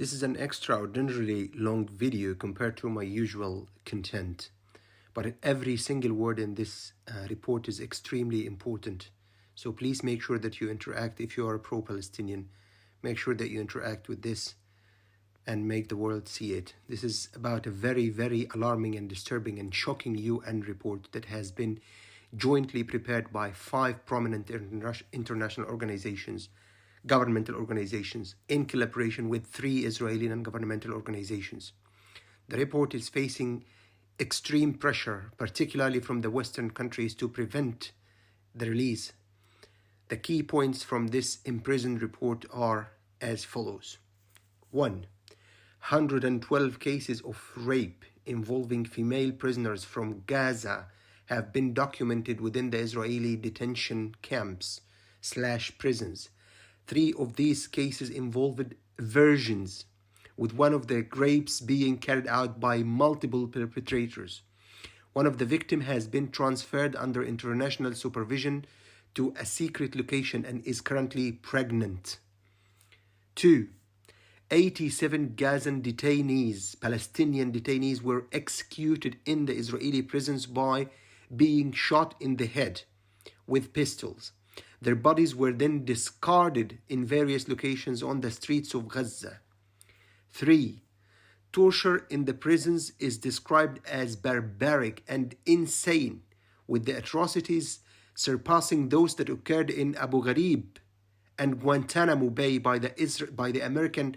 This is an extraordinarily long video compared to my usual content, but every single word in this report is extremely important. So please make sure that you interact. If you are a pro-Palestinian, make sure that you interact with this and make the world see it. This is about a very, very alarming and disturbing and shocking UN report that has been jointly prepared by 5 prominent international organizations, governmental organizations, in collaboration with 3 Israeli non-governmental organizations. The report is facing extreme pressure, particularly from the Western countries, to prevent the release. The key points from this imprisoned report are as follows. 1. 112 cases of rape involving female prisoners from Gaza have been documented within the Israeli detention camps/prisons. 3 of these cases involved versions, with one of the rapes being carried out by multiple perpetrators. One of the victims has been transferred under international supervision to a secret location and is currently pregnant. 2. 87 Gazan detainees, Palestinian detainees, were executed in the Israeli prisons by being shot in the head with pistols. Their bodies were then discarded in various locations on the streets of Gaza. 3. Torture in the prisons is described as barbaric and insane, with the atrocities surpassing those that occurred in Abu Ghraib and Guantanamo Bay by the American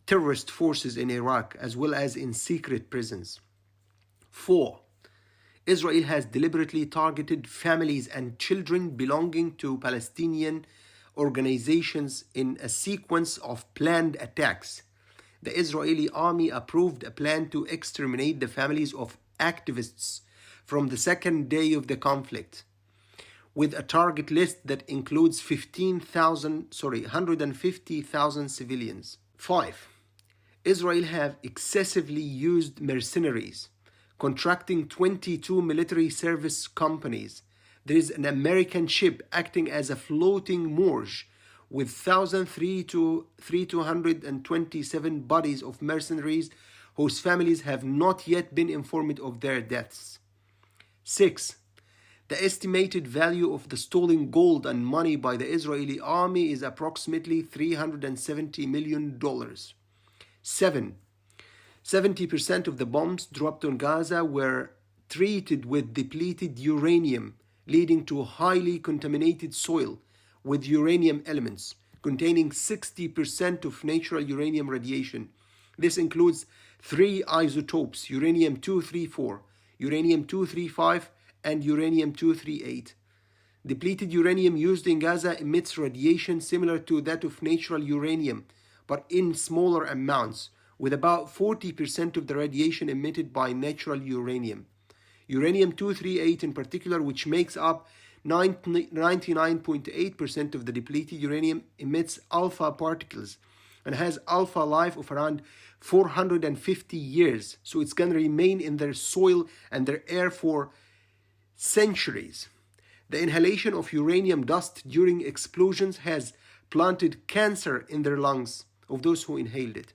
terrorist forces in Iraq, as well as in secret prisons. 4. Israel has deliberately targeted families and children belonging to Palestinian organizations in a sequence of planned attacks. The Israeli army approved a plan to exterminate the families of activists from the second day of the conflict, with a target list that includes 150,000 civilians. 5. Israel have excessively used mercenaries, contracting 22 military service companies. There is an American ship acting as a floating morgue with 3,227 bodies of mercenaries whose families have not yet been informed of their deaths. 6. The estimated value of the stolen gold and money by the Israeli army is approximately $370 million. 7. 70% of the bombs dropped on Gaza were treated with depleted uranium, leading to highly contaminated soil with uranium elements containing 60% of natural uranium radiation. This includes 3 isotopes: uranium-234, uranium-235, and uranium-238. Depleted uranium used in Gaza emits radiation similar to that of natural uranium, but in smaller amounts, with about 40% of the radiation emitted by natural uranium. Uranium-238 in particular, which makes up 99.8% of the depleted uranium, emits alpha particles and has alpha life of around 450 years, so it's going to remain in their soil and their air for centuries. The inhalation of uranium dust during explosions has planted cancer in their lungs of those who inhaled it.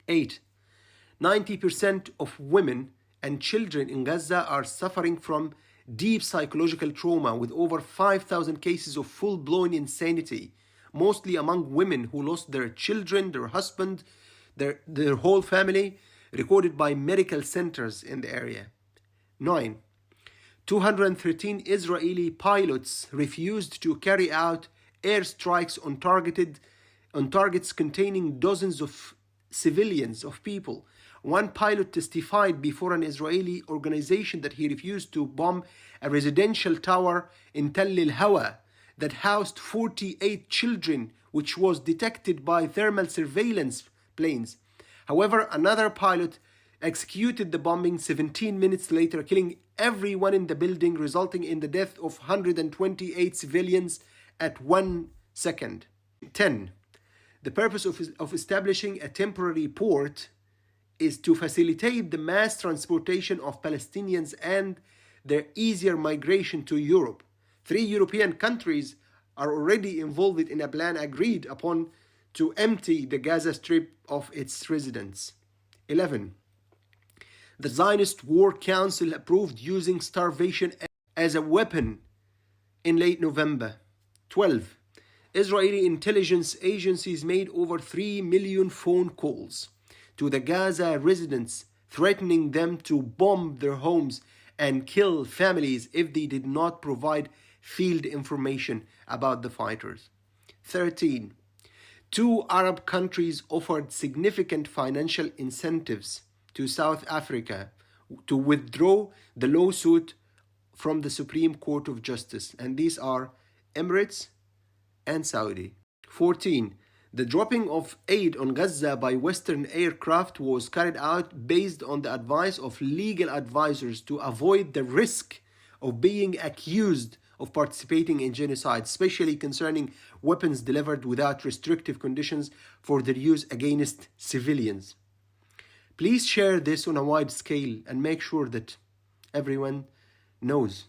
8. 90% of women and children in Gaza are suffering from deep psychological trauma, with over 5,000 cases of full-blown insanity, mostly among women who lost their children, their husband, their whole family, recorded by medical centers in the area. 9. 213 Israeli pilots refused to carry out airstrikes on targets containing dozens of civilians, of people. One pilot testified before an Israeli organization that he refused to bomb a residential tower in Tell el-Hawa that housed 48 children, which was detected by thermal surveillance planes. However, another pilot executed the bombing 17 minutes later, killing everyone in the building, resulting in the death of 128 civilians at 1 second. 10. The purpose of establishing a temporary port is to facilitate the mass transportation of Palestinians and their easier migration to Europe. 3 European countries are already involved in a plan agreed upon to empty the Gaza Strip of its residents. 11. The Zionist War Council approved using starvation as a weapon in late November. 12. Israeli intelligence agencies made over 3 million phone calls to the Gaza residents, threatening them to bomb their homes and kill families if they did not provide field information about the fighters. 13. Two Arab countries offered significant financial incentives to South Africa to withdraw the lawsuit from the Supreme Court of Justice, and these are Emirates and Saudi. 14. The dropping of aid on Gaza by Western aircraft was carried out based on the advice of legal advisors to avoid the risk of being accused of participating in genocide, especially concerning weapons delivered without restrictive conditions for their use against civilians. Please share this on a wide scale and make sure that everyone knows.